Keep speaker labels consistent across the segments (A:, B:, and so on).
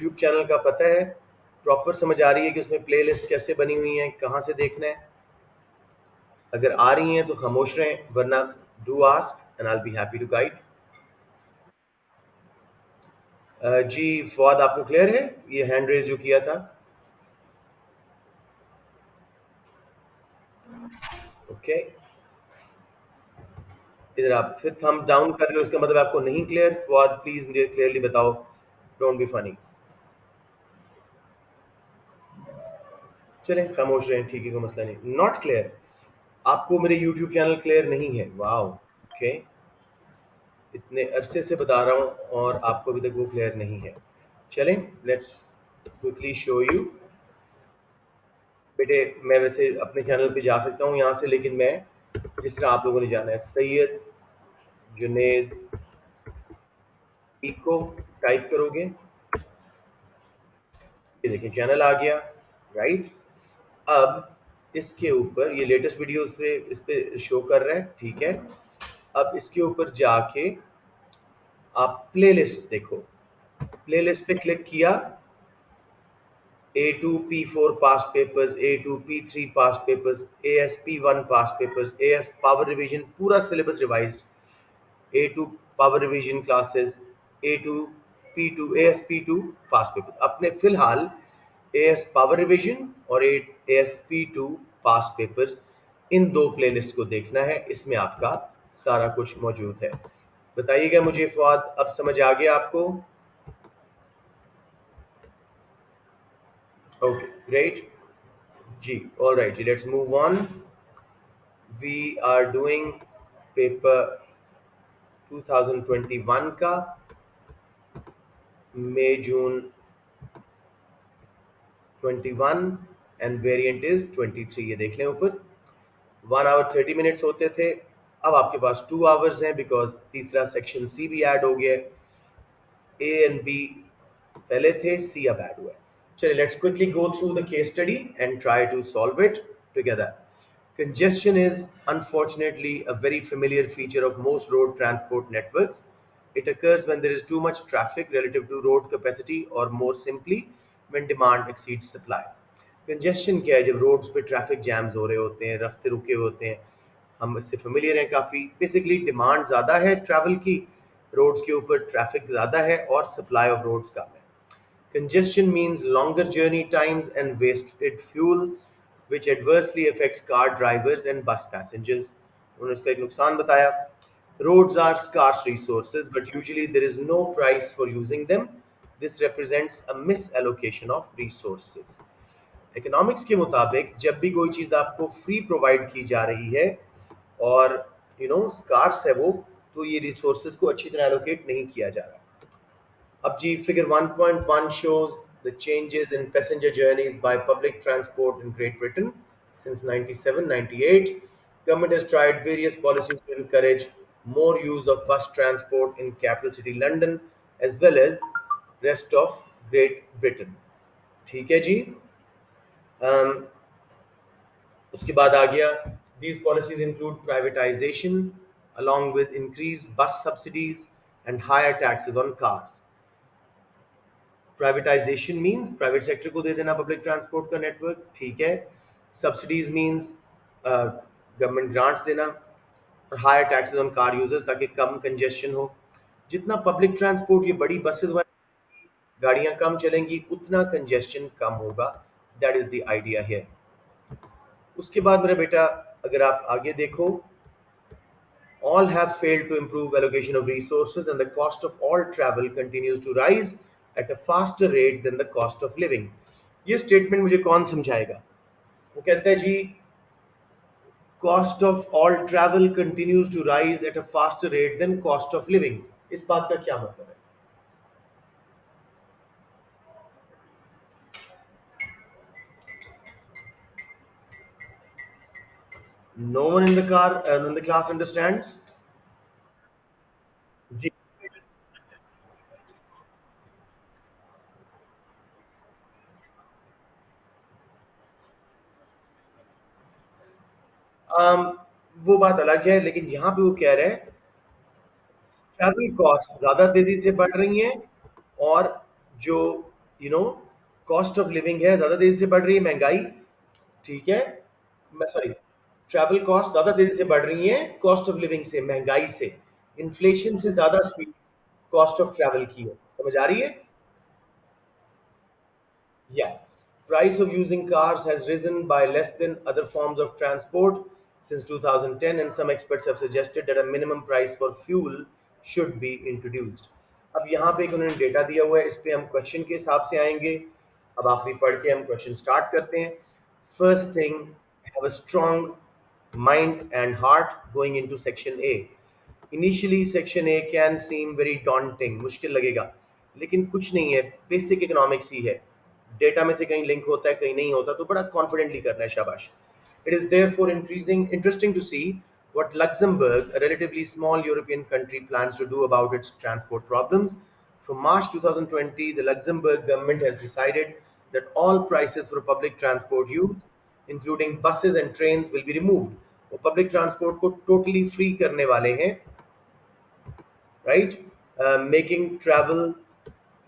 A: YouTube channel का पता है, प्रॉपर समझ आ रही है कि उसमें प्लेलिस्ट कैसे बनी हुई है, कहाँ से देखना है? अगर आ रही हैं तो खामोश रहें, वरना do ask and I will be happy to guide. जी फवाद, आपको क्लियर है ये हैंड रेज जो किया था? ओके, इधर आप फिर थंब डाउन कर रहे हो, इसका मतलब आपको नहीं क्लियर। फवाद प्लीज मुझे क्लियरली बताओ, डोंट बी फनी। चलें खामोश रहें, ठीक है, कोई मसला नहीं। नॉट क्लियर, आपको मेरे यूट्यूब चैनल क्लियर नहीं है? वाओ, ओके, इतने अरसे से बता रहा हूँ और आपको अभी तक वो क्लियर नहीं है। चलें, लेट्स क्विकली शो यू। बेटे मैं वैसे अपने चैनल पे जा सकता हूँ यहाँ से, लेकिन मैं जिस तरह आप लोगों ने जाना है, सैयद जुनेद इको टाइप करोगे, ये देखिए चैनल आ गया, राइट। अब इसके ऊपर ये लेटेस्ट वीडियो से इस पे शो कर रहा है, ठीक है। अब इसके ऊपर जाके आप प्लेलिस्ट देखो, प्लेलिस्ट पे क्लिक किया, A2 P4 past papers, A2 P3 past papers, AS P1 past papers, AS power revision पूरा syllabus revised, A2 power revision classes, A2 P2 AS P2 past papers। अपने फिलहाल AS power revision और AS P2 past papers, इन दो playlist को देखना है, इसमें आपका सारा कुछ मौजूद है। बताइएगा मुझे फवाद, अब समझ आ गया आपको? ओके ग्रेट जी, ऑल राइट जी, let's move on. We are doing paper 2021 का, May June 21 and variant is 23। ये देख लें ऊपर, 1 आवर 30 मिनट्स होते थे, अब आपके पास 2 आवर्स हैं, बिकॉज तीसरा सेक्शन सी भी ऐड हो गया है। ए एंड बी पहले थे, सी अब ऐड हुआ है। चलिए let's quickly go through the case study and try to solve it together. Congestion is unfortunately a very familiar feature of most road transport networks. It occurs when there is too much traffic relative to road capacity, or more simply, when demand exceeds supply. Congestion क्या है? जब roads पे traffic jams हो रहे होते हैं, रास्ते रुके होते हैं, हम इससे फेमिलियर हैं काफ़ी। बेसिकली डिमांड ज़्यादा है ट्रैवल की, रोड्स के ऊपर ट्रैफिक ज़्यादा है और सप्लाई ऑफ रोड्स कम है। Congestion means longer journey times and wasted fuel, which adversely affects car drivers and bus passengers. उन्होंने इसका एक नुकसान बताया। Roads are scarce resources, but usually there is no price for using them. This represents a misallocation of resources. Economics के मुताबिक जब भी कोई चीज़ आपको फ्री प्रोवाइड की जा रही है और स्कार्स है वो, तो ये रिसोर्सेज को अच्छी तरह एलोकेट नहीं किया जा रहा। अब जी figure 1.1 shows the changes in passenger journeys by public transport in Great Britain since 97-98. Government has tried various policies to encourage more use of bus transport in capital city London as well as rest of Great Britain। ठीक है जी। um, उसके बाद आ गया, these policies include privatization along with increased bus subsidies and higher taxes on cars। Privatisation means private sector को दे देना public transport का network, ठीक है। सब्सिडीज मींस गवर्नमेंट ग्रांट्स देना, और higher taxes on car users ताकि कम कंजेशन हो। जितना पब्लिक ट्रांसपोर्ट, ये बड़ी बसेस वाली गाड़ियां कम चलेंगी, उतना कंजेशन कम होगा। That is the idea here. उसके बाद मेरा बेटा अगर आप आगे देखो, all have failed to improve allocation of resources and the cost of all travel continues to rise at a faster rate than the cost of living। ये statement मुझे कौन समझाएगा? वो कहता है जी, cost of all travel continues to rise at a faster rate than cost of living। इस बात का क्या मतलब है? No one in the car in the class understands? Ji, um, वो बात अलग है, लेकिन यहाँ पे वो कह रहे हैं ट्रैवल कॉस्ट ज्यादा तेजी से बढ़ रही हैं, और जो you know cost of living है ज्यादा तेजी से बढ़ रही है, महंगाई, ठीक है, मैं सॉरी, ट्रैवल कॉस्ट ज्यादा तेजी से बढ़ रही है कॉस्ट ऑफ लिविंग से, महंगाई से, इन्फ्लेशन से ज्यादा स्पीड कॉस्ट ऑफ ट्रैवल की है, समझ आ रही है? Yeah. Price of using cars has risen by less than other forms of transport since 2010, and some experts have suggested that a minimum price for fuel should be introduced. अब यहाँ पे एक उन्होंने डेटा दिया हुआ है, इस पे हम क्वेश्चन के हिसाब से आएंगे। अब आखिरी पढ़ के हम क्वेश्चन स्टार्ट करते हैं। First thing, have a strong mind and heart going into section A. Initially section A can seem very daunting, मुश्किल लगेगा, लेकिन कुछ नहीं है, बेसिक इकोनॉमिक्स ही है। डेटा में से कहीं लिंक होता है, कहीं नहीं होता, तो बड़ा कॉन्फिडेंटली करना है, शाबाश। It is therefore increasing interesting to see what Luxembourg, a relatively small European country, plans to do about its transport problems. From March 2020, the Luxembourg government has decided that all prices for public transport use, including buses and trains, will be removed. वो public transport को totally free करने वाले हैं, right? Making travel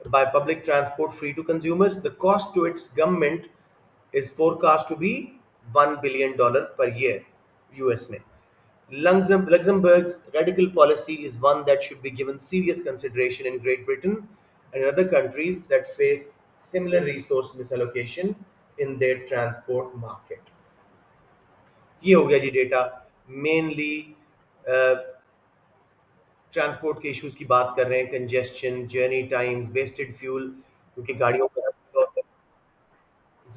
A: by public transport free to consumers. The cost to its government is forecast to be $1 billion per year, US में. Luxembourg's radical policy is one that should be given serious consideration in Great Britain and in other countries that face similar resource misallocation in their transport market. ये हो गया जी data, mainly transport के issues की बात कर रहे हैं, congestion, journey times, wasted fuel, क्योंकि गाड़ियों का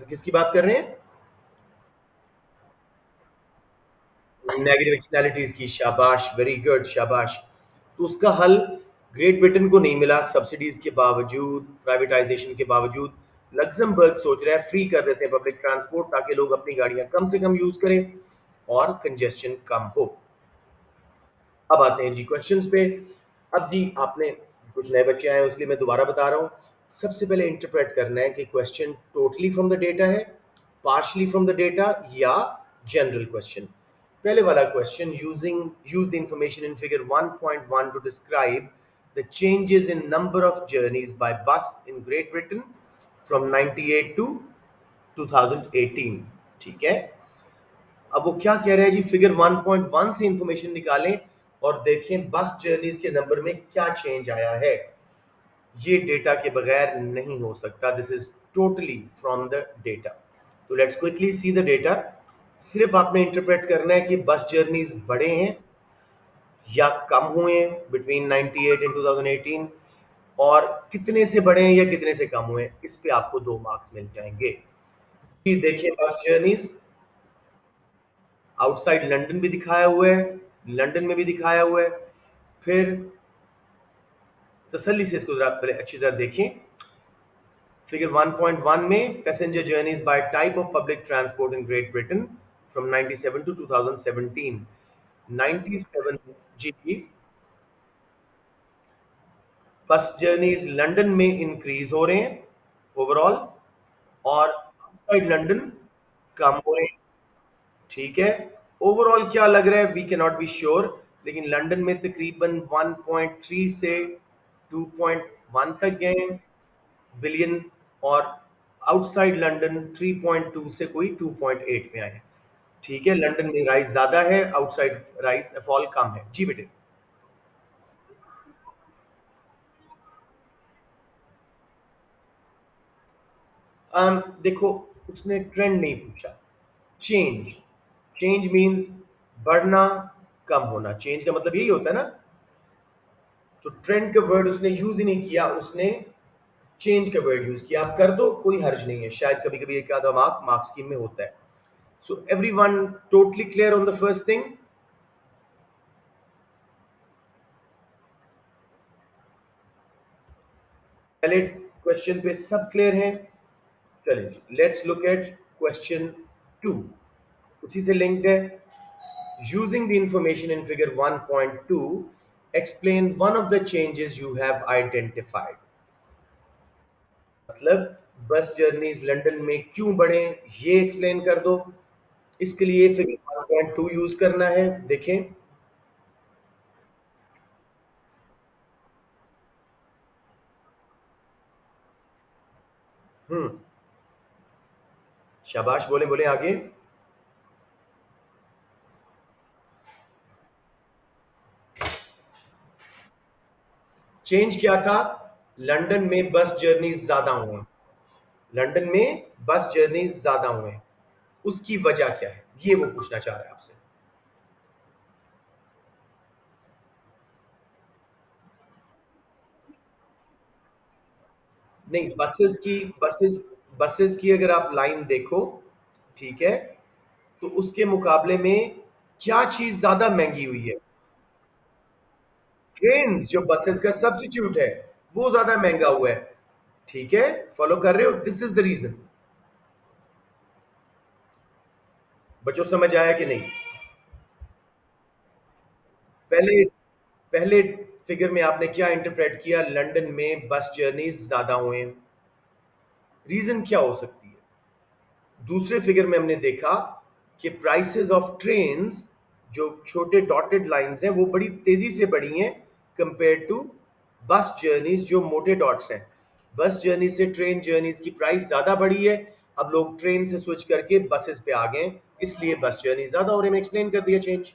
A: किसकी बात कर रहे हैं? नेगेटिव एक्सटर्नैलिटीज की, शाबाश, वेरी गुड, शाबाश। तो उसका हल ग्रेट ब्रिटेन को नहीं मिला, सब्सिडीज के बावजूद, प्राइवेटाइजेशन के बावजूद। लग्जमबर्ग सोच रहा है फ्री कर देते हैं पब्लिक ट्रांसपोर्ट, ताकि लोग अपनी गाड़ियां कम से कम यूज करें और कंजेस्शन कम हो। अब आते हैं जी क्वेश्चंस पे। अब जी आपने, कुछ नए बच्चे आए हैं इसलिए मैं दोबारा बता रहा हूँ। सबसे पहले इंटरप्रेट करना है कि question totally from the data है, पार्शली फ्रॉम द डेटा, या जनरल क्वेश्चन। पहले वाला question, use the information in figure 1.1 to describe the changes in number of journeys by bus in Great Britain from 98 to 2018, ठीक है। अब वो क्या कह रहे हैं जी, फिगर 1.1 से इंफॉर्मेशन निकालें और देखें बस जर्नीज के नंबर में क्या चेंज आया है। ये डेटा के बगैर नहीं हो सकता, this is totally from the data. तो let's quickly see the data. सिर्फ आपने इंटरप्रेट करना है कि बस जर्नीज बढ़े हैं या कम हुए हैं बिटवीन 98 एंड 2018, और कितने से बढ़े हैं या कितने से कम हुए हैं, इस पे आपको 2 मार्क्स मिल जाएंगे। जी देखिए, बस जर्नीज आउटसाइड लंदन भी दिखाया हुआ है, लंदन में भी दिखाया हुआ है। फिर तसल्ली से इसको जरा पहले अच्छी तरह देखें। फिगर 1.1 में passenger journeys by type of public transport in Great Britain from 97 to 2017। 97 जी, बस जर्नीज लंदन में इंक्रीज हो रहे हैं ओवरऑल, और आउटसाइड लंदन कम हो रहे हैं, ठीक है। ओवरऑल क्या लग रहा है, we can not be sure, लेकिन लंदन में तकरीबन 1.3 से 2.1 तक गए बिलियन, और आउटसाइड लंदन 3.2 से कोई 2.8 में आए, ठीक है। लंदन में राइज ज्यादा है, आउटसाइड राइज फॉल कम है जी बेटे। देखो, उसने ट्रेंड नहीं पूछा, चेंज। चेंज मींस बढ़ना, कम होना, चेंज का मतलब यही होता है ना। तो ट्रेंड का वर्ड उसने यूज ही नहीं किया, उसने चेंज का वर्ड यूज किया। आप कर दो, कोई हर्ज नहीं है, शायद कभी कभी एक आधा मार्क स्कीम में होता है। So everyone totally clear on the first thing? पहले क्वेश्चन पे सब क्लियर हैं? चलिए लेट्स लुक एट क्वेश्चन 2, उसी से लिंक्ड है। Using the information in figure 1.2, explain one of the changes you have identified. मतलब बस जर्नीज लंदन में क्यों बढ़े, ये एक्सप्लेन कर दो। इसके लिए फिगर 1.2 यूज करना है, देखें। हम्म। शाबाश, बोले बोले आगे। चेंज क्या था? लंदन में बस जर्नी ज्यादा हुए। लंदन में बस जर्नी ज्यादा हुए, उसकी वजह क्या है, ये वो पूछना चाह रहा है आपसे। नहीं, बसेस की अगर आप लाइन देखो, ठीक है, तो उसके मुकाबले में क्या चीज ज्यादा महंगी हुई है? ट्रेन जो बसेस का सब्स्टिट्यूट है, वो ज्यादा महंगा हुआ है। ठीक है, फॉलो कर रहे हो? This is the reason. बच्चों समझ आया कि नहीं? पहले पहले फिगर में आपने क्या इंटरप्रेट किया? लंदन में बस जर्नी ज्यादा हुए, रीजन क्या हो सकती है? दूसरे फिगर में हमने देखा कि प्राइसेस ऑफ ट्रेन्स, जो छोटे डॉटेड लाइंस हैं, वो बड़ी तेजी से बढ़ी हैं कंपेयर टू बस जर्नीज जो मोटे डॉट्स हैं। बस जर्नी से ट्रेन जर्नीज की प्राइस ज्यादा बढ़ी है। अब लोग ट्रेन से स्विच करके बसेस पे आ गए, इसलिए बस जर्नी ज्यादा हो रही है। मैंने एक्सप्लेन कर दिया चेंज।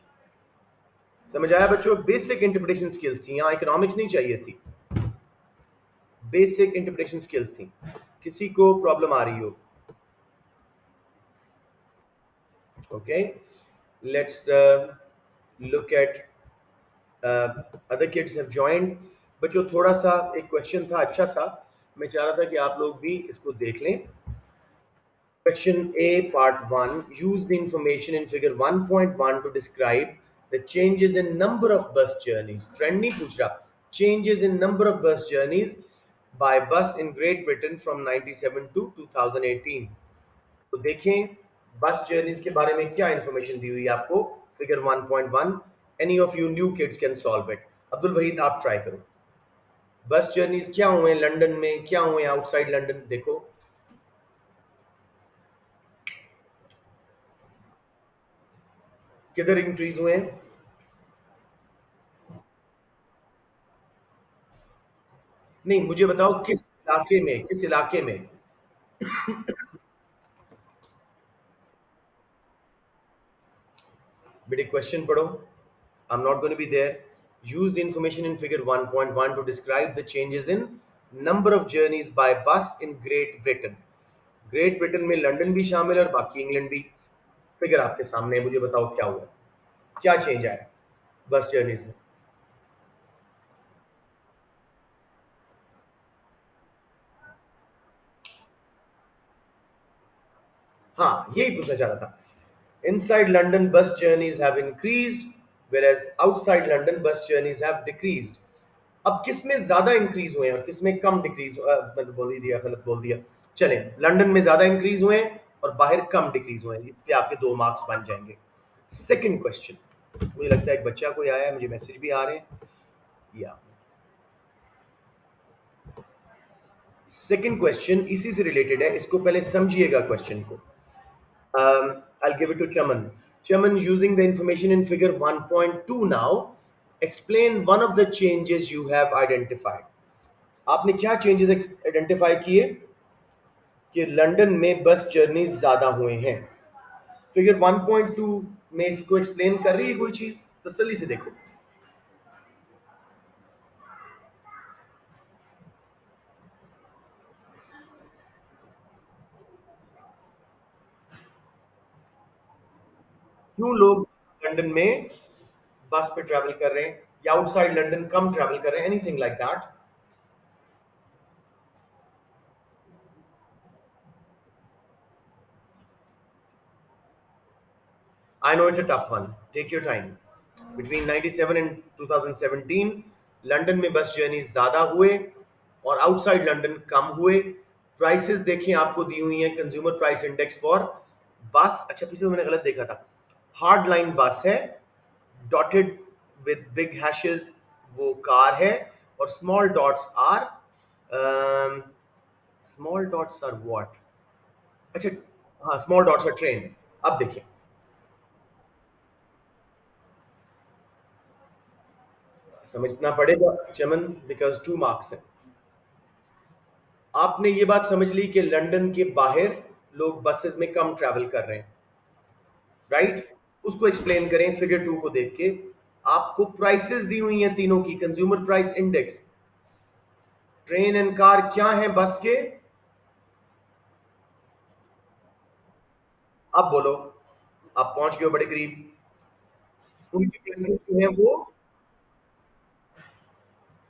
A: समझ आया बच्चों? बेसिक इंटरप्रिटेशन स्किल्स थी, यहाँ इकोनॉमिक्स नहीं चाहिए थी, बेसिक इंटरप्रिटेशन स्किल्स थी। किसी को प्रॉब्लम आ रही हो? Okay, let's look at other kids have joined. बच्चों थोड़ा सा एक क्वेश्चन था अच्छा सा, मैं चाह रहा था कि आप लोग भी इसको देख लें। Question A, Part 1. Use the information in Figure 1.1 to describe the changes in number of bus journeys. Trend नहीं पूछ रहा, changes in number of bus journeys by bus in Great Britain from 97 to 2018. तो देखें बस journeys के बारे में क्या इंफॉर्मेशन दी हुई है आपको। Figure 1.1, any of you new kids can solve it. Abdul Waheed आप ट्राई करो। बस जर्नीज क्या हुए लंदन में, क्या हुए आउटसाइड लंदन, देखो किधर इंक्रीज हुए हैं। नहीं, मुझे बताओ किस इलाके में, किस इलाके में। बेटे क्वेश्चन पढ़ो। I'm not going to be there. Use the information in figure 1.1 to describe the changes in number of journeys by bus in Great Britain. Great Britain में लंदन भी शामिल है और बाकी इंग्लैंड भी। फिगर आपके सामने है, मुझे बताओ क्या हुआ, क्या चेंज आया बस जर्नीज में। हाँ, यही पूछना चाह रहा था। इनसाइड लंदन बस journeys have increased, whereas outside London बस जर्नीज हैव डिक्रीज्ड। अब किसमें ज्यादा इंक्रीज हुए हैं और किसमें कम डिक्रीज, मतलब बोल ही दिया, गलत बोल दिया। चलें, लंदन में ज्यादा इंक्रीज हुए हैं और बाहर कम डिक्रीज हुए हैं, इस पे आपके 2 मार्क्स बन जाएंगे। सेकंड क्वेश्चन, मुझे लगता है एक बच्चा कोई आया है, मुझे मैसेज भी आ रहे हैं। या सेकंड क्वेश्चन इसी से रिलेटेड है, इसको पहले समझिएगा क्वेश्चन को। I'll give it to Chaman. Chaman, using the information in figure 1.2 now, explain one of the changes you have identified. आपने क्या चेंजेस आइडेंटिफाई किए कि लंदन में बस जर्नी ज्यादा हुए हैं? फिगर 1.2 में इसको एक्सप्लेन कर रही है कोई चीज? तसल्ली से देखो। क्यों लोग लंदन में बस पे ट्रैवल कर रहे हैं या आउटसाइड लंदन कम ट्रैवल कर रहे हैं, anything like that? I know it's a tough one. Take your time. Between 97 and 2017, London में बस जर्नी ज्यादा हुए और आउटसाइड लंदन कम हुए। प्राइसेस देखें आपको दी हुई हैं, कंज्यूमर प्राइस इंडेक्स फॉर बस। अच्छा, पीछे तो मैंने गलत देखा था, हार्ड लाइन बस है, डॉटेड विद बिग हैशेस वो कार है, और small dots are, small dots are what? अच्छा, हाँ, स्मॉल डॉट्स आर ट्रेन। अब देखिए, समझना पड़ेगा चमन, बिकॉज 2 मार्क्स है। आपने ये बात समझ ली कि लंदन के बाहर लोग बसेस में कम ट्रैवल कर रहे हैं, राइट? उसको एक्सप्लेन करें फिगर टू को देख के। आपको प्राइसेस दी हुई हैं तीनों की, consumer price index. Train and car क्या है बस के? अब बोलो, आप पहुंच गए हो बड़े करीब। उनकी प्राइसेस जो है वो,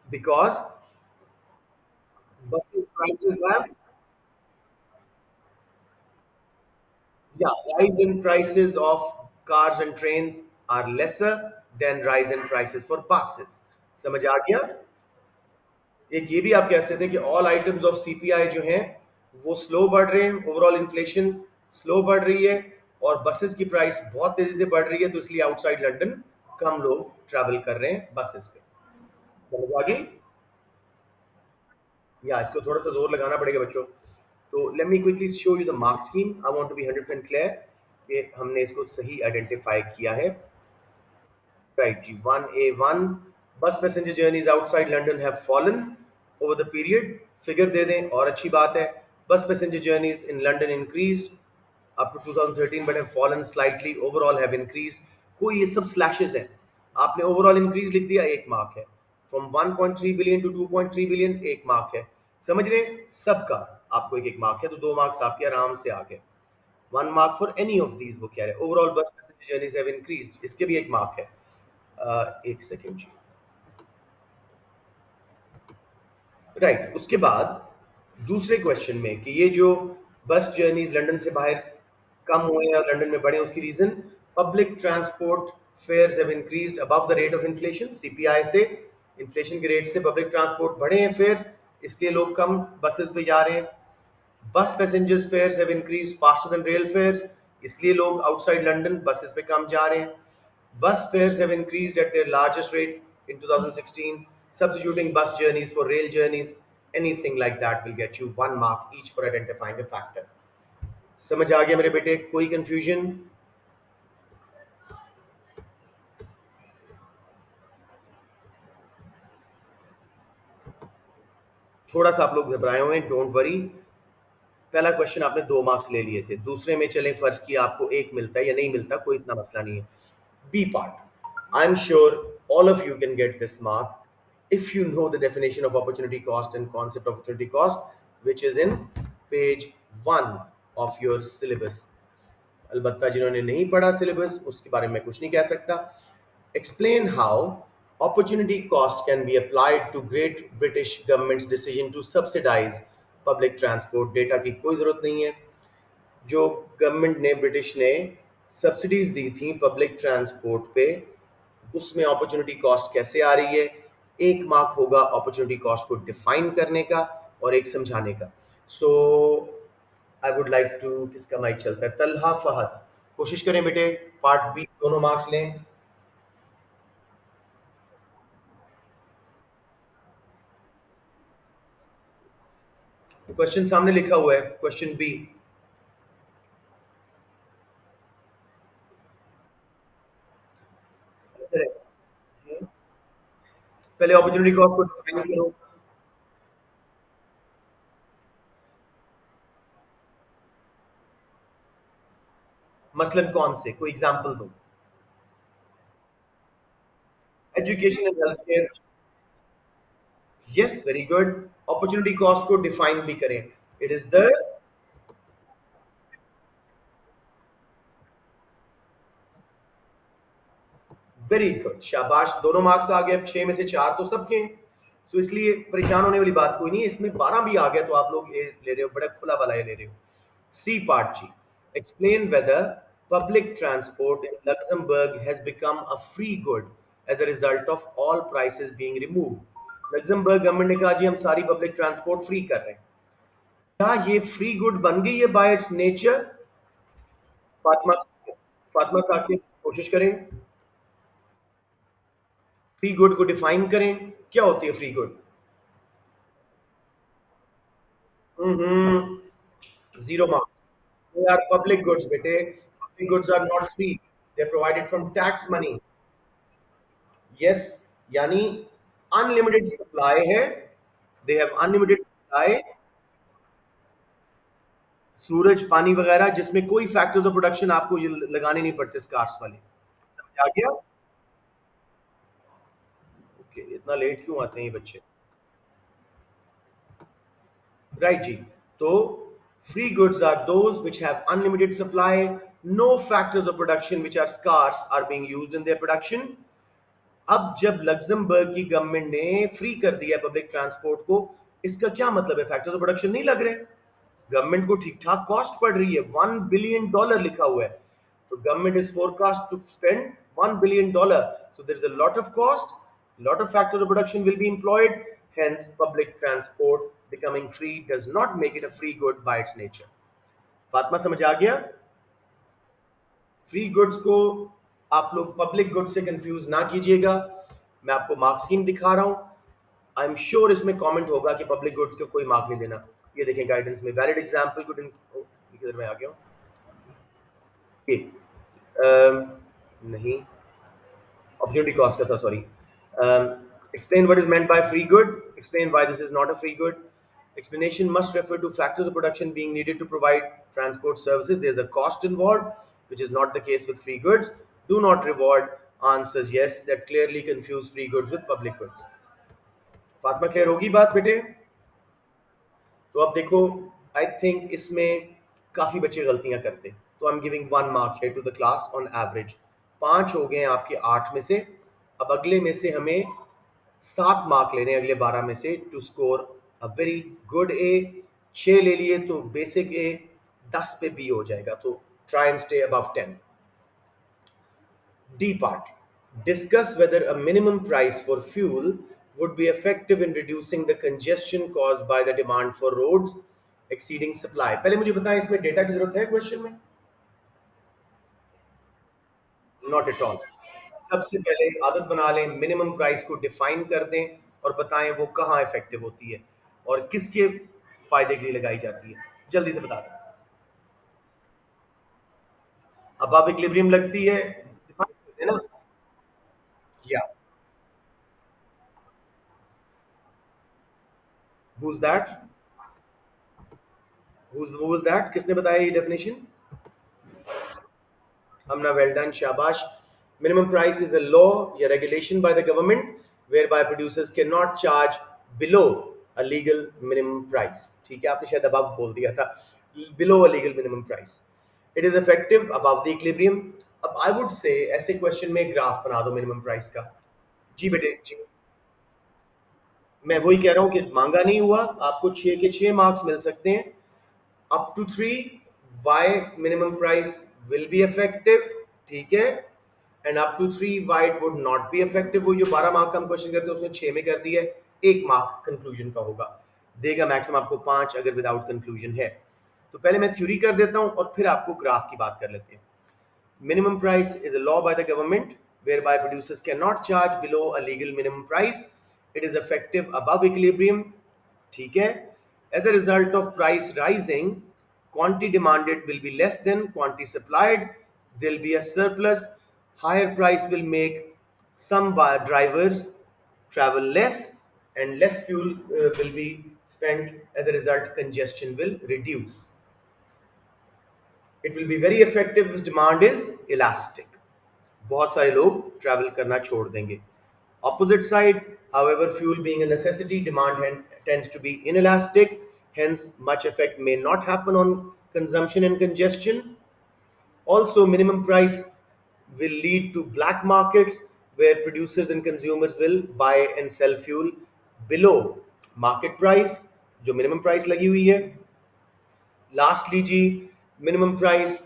A: because buses prices have, yeah, rise in prices of cars and trains are lesser than rise in prices for buses। समझ आ गया? एक ये भी आप कह सकते थे कि ऑल आइटम्स ऑफ सीपीआई जो हैं वो स्लो बढ़ रहे हैं, ओवरऑल इन्फ्लेशन स्लो बढ़ रही है, और बसेस की प्राइस बहुत तेजी से बढ़ रही है, तो इसलिए आउटसाइड लंदन कम लोग ट्रैवल कर रहे हैं बसेस पे। समझ आ गई? या इसको थोड़ा सा जोर लगाना पड़ेगा बच्चों। तो let me quickly show you the mark scheme. I want to be 100% clear कि हमने इसको सही आइडेंटिफाई किया है। राइट जी, 1A1, bus passenger journeys outside London have fallen over the period. Figure दे दें और अच्छी बात है। Bus passenger journeys in London increased up to 2013 but have fallen slightly, overall have increased। कोई ये सब स्लैशेस हैं। आपने ओवरऑल इंक्रीज लिख दिया, एक मार्क है। फ्रॉम 1.3 बिलियन टू 2.3 बिलियन, एक मार्क है। समझ रहे हैं? सबका आपको एक एक मार्क है, तो दो मार्क्स आपके आराम से आ गए। One mark for any of these, वो कह रहे हैं ओवरऑल बस पैसेंजर जर्नीज हैव इंक्रीज्ड, इसके भी एक मार्क है। एक सेकेंड जी। राइट, उसके बाद दूसरे क्वेश्चन में कि ये जो बस जर्नीज लंदन से बाहर कम हुए हैं और लंदन में बढ़े, उसकी reason public transport fares have increased above the rate of inflation. CPI से, इन्फ्लेशन के रेट से पब्लिक ट्रांसपोर्ट बढ़े हैं फेयर्स, इसलिए लोग कम बसेस पे जा रहे हैं। Bus passengers fares have increased faster than rail fares, इसलिए लोग आउटसाइड लंदन बसेस पे कम जा रहे हैं। Bus fares have increased at their largest rate in 2016, substituting bus journeys for rail journeys. Anything like that will get you one mark each for identifying a factor। समझ आ गया मेरे बेटे? कोई कंफ्यूजन? थोड़ा सा आप लोग घबराए हुए हैं, डोंट वरी। पहला क्वेश्चन आपने दो मार्क्स ले लिए थे, दूसरे में चले फर्ज किया आपको एक मिलता है या नहीं मिलता, कोई इतना मसला नहीं है। B part, I am sure all of you can get this mark if you know the definition of opportunity cost and concept of opportunity cost, which is in page 1 of your syllabus। अलबत्ता जिन्होंने नहीं पढ़ा syllabus उसके बारे में कुछ नहीं कह सकता। Explain how opportunity cost can be applied to great British government's decision to subsidize public transport। Data की कोई ज़रूरत नहीं है। जो गवर्नमेंट ने, ब्रिटिश ने सब्सिडीज दी थी पब्लिक ट्रांसपोर्ट पे, उसमें अपॉर्चुनिटी कॉस्ट कैसे आ रही है? एक मार्क होगा अपॉर्चुनिटी कॉस्ट को डिफाइन करने का और एक समझाने का। सो आई वुड लाइक टू, किसका माइक चलता है? तलहा फहद, कोशिश करें बेटे पार्ट बी दोनों मार्क्स लें। क्वेश्चन सामने लिखा हुआ है, क्वेश्चन बी। पहले अपॉर्चुनिटी कॉस्ट को डिफाइन करो। मसलन कौन से, कोई एग्जांपल दो। Education and health care, yes very good. Opportunity cost को डिफाइन भी करें। It is the, very good, शाबाश, दोनों मार्क्स आ गए। अब 6 में से 4 तो सबके हैं, तो इसलिए परेशान होने वाली बात कोई नहीं है। इसमें 12 भी आ गया तो आप लोग ये ले रहे हो, बड़ा खुला वाला ये ले रहे हो। सी पार्ट जी, explain whether public transport in Luxembourg has become a free good as a result of all prices being removed. Luxembourg government ने कहा जी हम सारी पब्लिक ट्रांसपोर्ट फ्री कर रहे हैं। क्या ये फ्री गुड बन गई है by its nature? Fatima, Fatima Saqib, कोशिश करें, फ्री गुड को डिफाइन करें। क्या होती है free good? Zero marks. They are public goods, bete। Public goods are not free, they are provided from tax money। yes, यानी अनलिमिटेड सप्लाई है, they have unlimited supply। सूरज, पानी वगैरह, जिसमें कोई फैक्टर्स ऑफ प्रोडक्शन आपको ये लगाने नहीं पड़ते स्कार्स वाले। समझ आ गया? ओके, इतना लेट क्यों आते हैं ये बच्चे? राइट जी। तो free goods are those which have unlimited supply, no factors of production which are scarce are being used in their production. अब जब लग्जमबर्ग की गवर्नमेंट ने फ्री कर दिया पब्लिक ट्रांसपोर्ट को, इसका क्या मतलब है? फैक्टर्स ऑफ प्रोडक्शन नहीं लग रहे। गवर्नमेंट को ठीक ठाक कॉस्ट पड़ रही है, $1 बिलियन लिखा हुआ है। तो government is forecast to spend $1 billion, so there is a lot of cost, lot of factors of production will be employed, hence public transport becoming free does not make it a free good by its nature। Fatima समझ आ गया? Free goods को आप लोग public goods से confuse ना कीजिएगा। मैं आपको मार्क स्कीम दिखा रहा हूं। आई एम श्योर इसमें कमेंट होगा कि पब्लिक गुड्स को कोई मार्क नहीं देना। ये देखें गाइडेंस में, वैलिड एग्जांपल गुड किधर में आ गया हूं? ये नहीं, opportunity cost का था, sorry. Explain what is meant by free good, explain why this is not a free good। Explanation must refer to factors of production being needed to provide transport services, there's a cost involved which is not the case with free goods। Do not reward answers yes that clearly confuse free goods with public goods। Fatima clear होगी बात बेटे? तो अब देखो, I think इसमें काफी बच्चे गलतियां करते हैं, तो I am giving 1 mark here to the class on average. 5 हो गए हैं आपके 8 में से। अब अगले में से हमें 7 मार्क लेने, अगले 12 में से, to score a very good A. 6 ले लिए तो बेसिक ए, 10 पे बी हो जाएगा, तो try and stay above 10। D part. Discuss whether a minimum price for fuel would be effective in reducing the congestion caused by the demand for roads exceeding supply। पहले मुझे बताएं, इसमें data की जरूरत है क्वेश्चन में? Not at all. सबसे पहले आदत बना लें, मिनिमम प्राइस को डिफाइन कर दें और बताएं वो कहाँ इफेक्टिव होती है और किसके फायदे के लिए लगाई जाती है। जल्दी से बता दें। अब आप इक्विलिब्रियम लगती है, डिफाइन कर दें ना। या हुज दैट? Whose that? किसने बताया ये definition? Hamna, well done, shabash। Minimum price is a law या regulation by the government whereby producers cannot charge below a legal minimum price। ठीक है, आपने शायद above बोल दिया था, below a legal minimum price। It is effective above the equilibrium। अब I would say ऐसे क्वेश्चन में ग्राफ बना दो मिनिमम प्राइस का। जी बेटे जी, मैं वही कह रहा हूँ कि मांगा नहीं हुआ, आपको 6 के 6 मार्क्स मिल सकते हैं। Up to 3 why minimum price will be effective, ठीक है, and up to 3 why it would not be effective। वो जो 12 मार्क का हम क्वेश्चन करते हैं उसमें 6 में कर दिया है, 1 मार्क कंक्लूजन का होगा, देगा मैक्सिमम आपको 5 अगर विदाउट कंक्लूजन है। तो पहले मैं थ्योरी कर देता हूं और फिर आपको ग्राफ की बात कर लेते हैं। Minimum price is a law by the government whereby producers cannot charge below a legal minimum price। It is effective above equilibrium, ठीक है। As a result of price rising, quantity demanded will be less than quantity supplied, there will be a surplus। Higher price will make some drivers travel less and less fuel will be spent। As a result, congestion will reduce। It will be very effective if demand is elastic। बहुत सारे लोग travel करना छोड़ देंगे। Opposite side, however, fuel being a necessity, demand tends to be inelastic, hence much effect may not happen on consumption and congestion। Also, minimum price will lead to black markets where producers and consumers will buy and sell fuel below market price, जो minimum price लगी हुई है। Lastly, G, minimum price,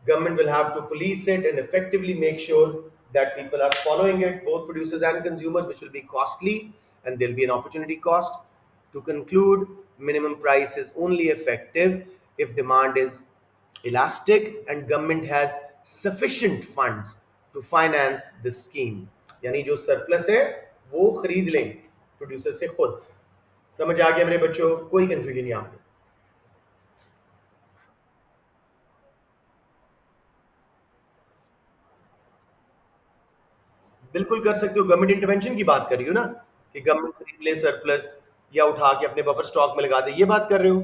A: government will have to police it and effectively make sure that people are following it, both producers and consumers, which will be costly and there'll be an opportunity cost। To conclude, minimum price is only effective if demand is elastic and government has sufficient funds to finance this scheme। यानी जो surplus है वो खरीद लें producer से खुद। समझ आ गया मेरे बच्चों? कोई कंफ्यूजन यहाँ पे? बिल्कुल कर सकते हो, गवर्नमेंट इंटरवेंशन की बात कर रही हो ना, कि गवर्नमेंट खरीद ले सरप्लस या उठा के अपने बफर स्टॉक में लगा दे, ये बात कर रहे हो?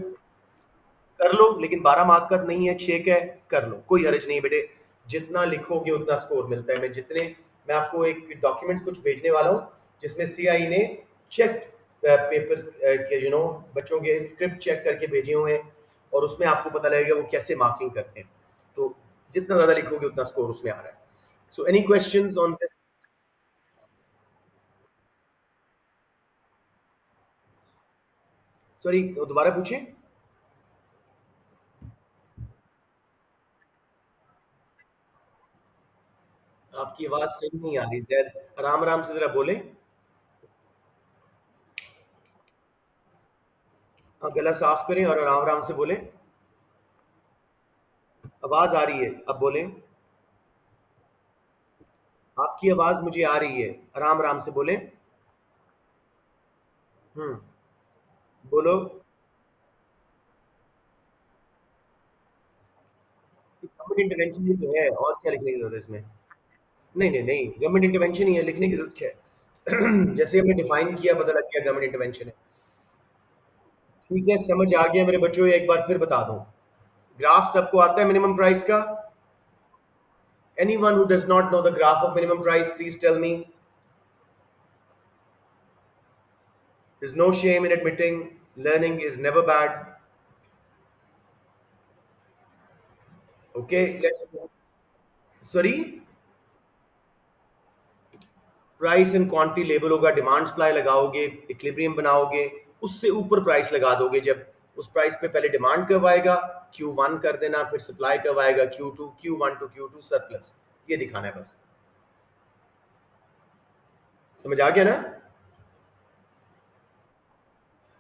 A: कर लो, लेकिन 12 मार्क का नहीं है, 6 का है, कर लो, कोई हर्ज नहीं है बेटे। जितना लिखोगे उतना स्कोर मिलता है। मैं आपको एक डॉक्यूमेंट्स कुछ भेजने वाला हूँ जिसमें सीआई ने चेक पेपर्स के बच्चों के स्क्रिप्ट चेक करके भेजे हुए हैं, और उसमें आपको पता लगेगा वो कैसे मार्किंग करते हैं। तो जितना ज्यादा लिखोगे उतना स्कोर उसमें आ रहा है। So any questions on this? Sorry, दोबारा पूछें। आपकी आवाज सही नहीं आ रही जैद, आराम आराम से जरा बोलें। गला साफ करें और आराम आराम से बोलें। आवाज आ रही है, अब बोलें। आपकी आवाज मुझे आ रही है, आराम आराम से बोलें। हम्म। बोलो। गवर्नमेंट इंटरवेंशन ही तो है, और क्या लिखने की जरूरत है इसमें? नहीं नहीं नहीं, गवर्नमेंट इंटरवेंशन ही है, लिखने की जरूरत क्या है? जैसे हमने डिफाइन किया, पता लग गया गवर्नमेंट इंटरवेंशन है। ठीक है, समझ आ गया मेरे बच्चों, एक बार फिर बता दूं। ग्राफ सबको आता है मिनिमम प्राइस का? Anyone who does not know the graph of minimum price, please tell me. There's no shame in admitting learning is never bad. Okay, let's. Sorry, price and quantity label होगा, demand supply लगाओगे, equilibrium बनाओगे, उससे ऊपर price लगा दोगे। जब उस price पे पहले डिमांड कब आएगा, Q1 कर देना, फिर सप्लाई कब आएगा, Q2, Q1 to Q2 surplus, ये दिखाना है बस। समझ आ गया ना?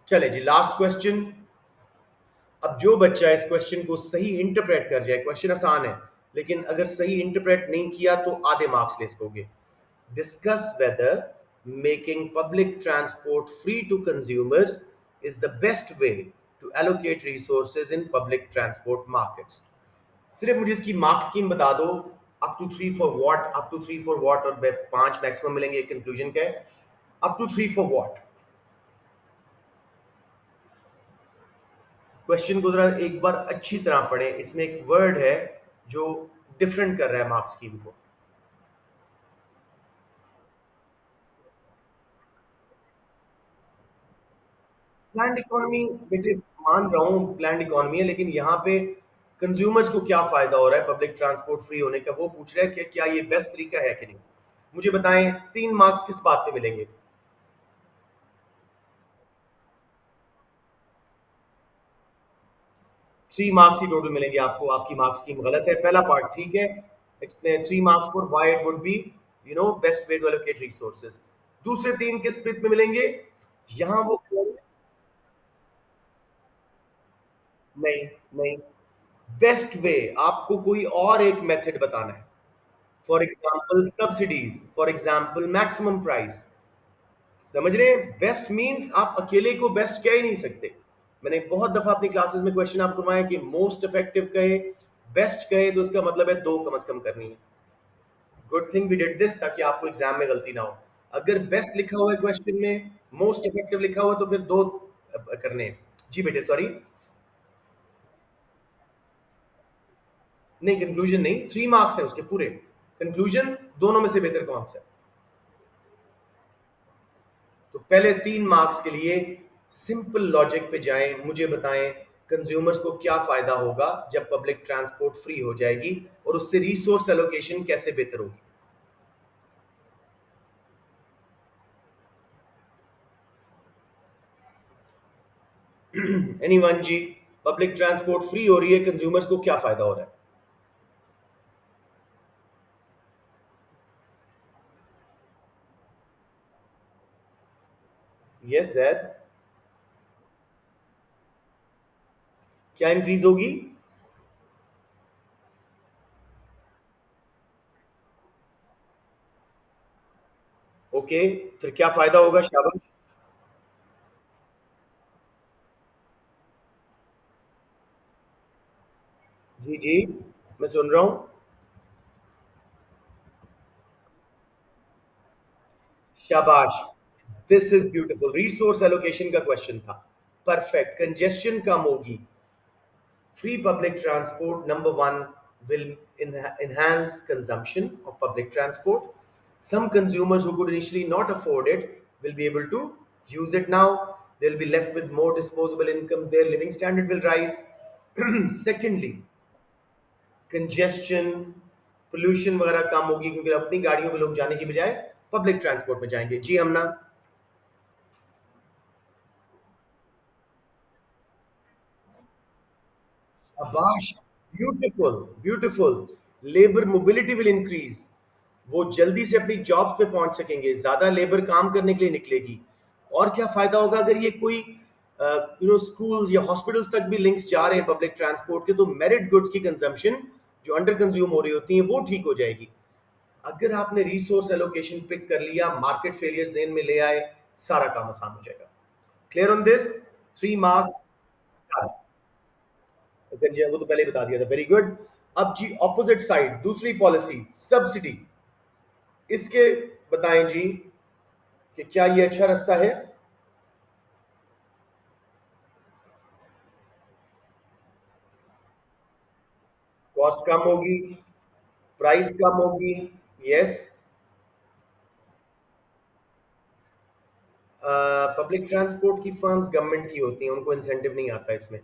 A: चले जी, लास्ट क्वेश्चन। अब जो बच्चा इस क्वेश्चन को सही इंटरप्रेट कर जाए, क्वेश्चन आसान है, लेकिन अगर सही इंटरप्रेट नहीं किया तो आधे मार्क्स ले सकोगे। Discuss whether making public transport free to consumers is the best way to allocate resources in public transport markets. सिर्फ मुझे इसकी मार्क स्कीम बता दो। Up to three for what, up to three for what, और 5 maximum मिलेंगे conclusion के। Up to three for what? Question को जरा एक बार अच्छी तरह पढ़ें, इसमें एक वर्ड है जो डिफरेंट कर रहा है मार्क्स स्कीम को। प्लान्ड इकोनॉमी, बेटे मान रहा हूँ प्लान्ड इकोनॉमी है, लेकिन यहाँ पे कंज्यूमर्स को क्या फायदा हो रहा है पब्लिक ट्रांसपोर्ट फ्री होने का, वो पूछ रहे हैं कि क्या ये बेस्ट तरीका है कि नहीं। मुझे बताएं, 3 मार्क्स किस बात पे मिलेंगे? 3 मार्क्स ही टोटल मिलेंगे आपको। आपकी मार्क्स स्कीम गलत है, पहला पार्ट ठीक है। Explain 3 marks for why it would be best way to allocate resources. दूसरे 3 किस स्पित में मिलेंगे? यहाँ वो नहीं, नहीं, बेस्ट वे, आपको कोई और एक मेथड बताना है। For example subsidies, for example maximum price. समझ रहे हैं? बेस्ट मींस आप अकेले को बेस्ट कह ही नहीं सकते। मैंने बहुत दफा अपनी क्लासेस में क्वेश्चन आपको करवाया कि मोस्ट इफेक्टिव कहे, बेस्ट कहे, तो इसका मतलब है दो कम से कम करनी है। Good thing we did this, ताकि आपको एग्जाम में गलती ना हो। अगर बेस्ट लिखा हुआ है क्वेश्चन में, मोस्ट इफेक्टिव लिखा हुआ है, तो फिर दो करने हैं। जी बेटे, सॉरी। नहीं, कंक्लूजन नहीं, 3 मार्क्स है उसके पूरे। कंक्लूजन दोनों में से बेहतर कौन सा है? तो पहले 3 मार्क्स के लिए सिंपल लॉजिक पे जाएं, मुझे बताएं कंज्यूमर्स को क्या फायदा होगा जब पब्लिक ट्रांसपोर्ट फ्री हो जाएगी, और उससे रिसोर्स एलोकेशन कैसे बेहतर होगी। एनीवन जी? पब्लिक ट्रांसपोर्ट फ्री हो रही है, कंज्यूमर्स को क्या फायदा हो रहा है? यस जैद। क्या इंक्रीज होगी? ओके, फिर क्या फायदा होगा, शाबाश। जी जी, मैं सुन रहा हूं। शाबाश, this is beautiful, resource allocation का क्वेश्चन था। परफेक्ट, कंजेस्शन कम होगी। Free public transport, number one, will enhance consumption of public transport. Some consumers who could initially not afford it will be able to use it now. They'll be left with more disposable income. Their living standard will rise. Secondly, congestion, pollution वगैरह कम होगी क्योंकि अपनी गाड़ियों में लोग जाने की बजाय पब्लिक ट्रांसपोर्ट में जाएंगे। जी हमना। अबाश, beautiful, beautiful. Labour mobility will increase. वो जल्दी से अपनी जॉब पे पहुंच सकेंगे, ज्यादा लेबर काम करने के लिए निकलेगी। और क्या फायदा होगा अगर ये कोई स्कूल्स या हॉस्पिटल्स तक भी लिंक्स जा रहे हैं पब्लिक ट्रांसपोर्ट के, तो मेरिट गुड्स की कंजम्पशन जो अंडर कंज्यूम हो रही होती है वो ठीक हो जाएगी। अगर आपने रिसोर्स एलोकेशन पिक कर लिया, मार्केट फेलियर जेन में ले आए, सारा काम आसान हो जाएगा। Clear on this? 3 मार्क्स। वो तो पहले ही बता दिया था। Very good. अब जी ऑपोजिट साइड, दूसरी पॉलिसी सब्सिडी, इसके बताएं जी कि क्या ये अच्छा रास्ता है? कॉस्ट कम होगी, प्राइस कम होगी। यस। पब्लिक ट्रांसपोर्ट की फर्म्स गवर्नमेंट की होती हैं, उनको इंसेंटिव नहीं आता इसमें,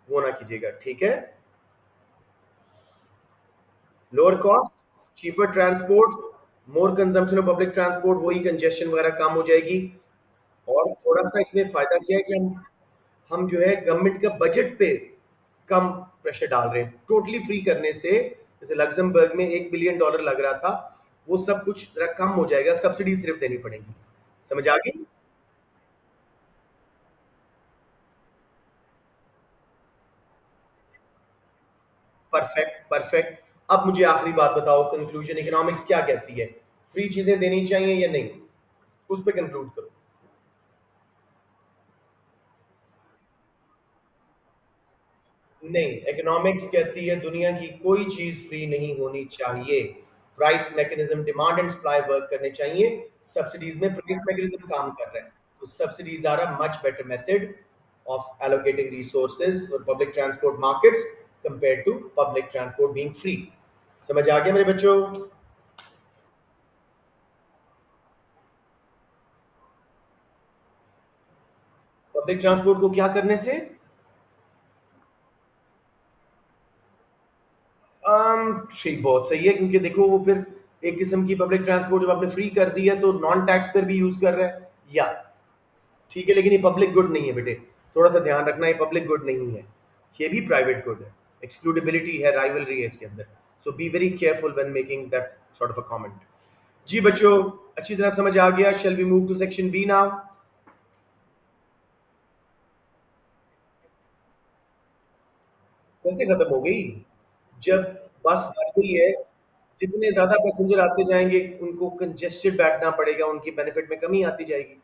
A: वो ना कीजिएगा, ठीक है? Lower cost, cheaper transport, more consumption of public transport, वही कंजेशन वगैरह कम हो जाएगी। और थोड़ा सा इसमें फायदा क्या है कि हम जो है गवर्नमेंट का बजट पे कम प्रेशर डाल रहे हैं टोटली फ्री करने से। जैसे लग्जमबर्ग में $1 बिलियन लग रहा था, वो सब कुछ जरा कम हो जाएगा, सब्सिडी सिर्फ देनी पड़ेगी। समझ आ गई? Perfect, perfect. अब मुझे आखिरी बात बताओ, कंक्लूजन इकोनॉमिक्स क्या कहती है? फ्री चीजें देनी चाहिए या नहीं? उस पर कंक्लूड करो। नहीं, इकोनॉमिक्स कहती है दुनिया की कोई चीज फ्री नहीं होनी चाहिए। Price mechanism, demand and supply work करने चाहिए। सब्सिडीज में प्राइस मैकेनिज्म काम कर रहा है, तो subsidies are a much better method of allocating resources for public transport markets compare to public transport being free. समझ आ गया मेरे बच्चों? पब्लिक ट्रांसपोर्ट को क्या करने से? ठीक, बहुत सही है, क्योंकि देखो वो फिर एक किस्म की पब्लिक ट्रांसपोर्ट जब आपने फ्री कर दी है तो नॉन टैक्स पर भी यूज कर रहा है, या ठीक है, लेकिन ये पब्लिक गुड नहीं है बेटे। थोड़ा सा ध्यान रखना, ये पब्लिक गुड नहीं है, ये भी प्राइवेट गुड है। एक्सक्लूडेबिलिटी है, राइवलरी है इसके अंदर। So be very careful when making that sort of a comment. जी बच्चों, अच्छी तरह समझ आ गया? Shall we move to section B now? कैसे खत्म हो गई? जब बस भर गई है, जितने ज्यादा पैसेंजर आते जाएंगे उनको कंजेस्टेड बैठना पड़ेगा, उनकी बेनिफिट में कमी आती जाएगी।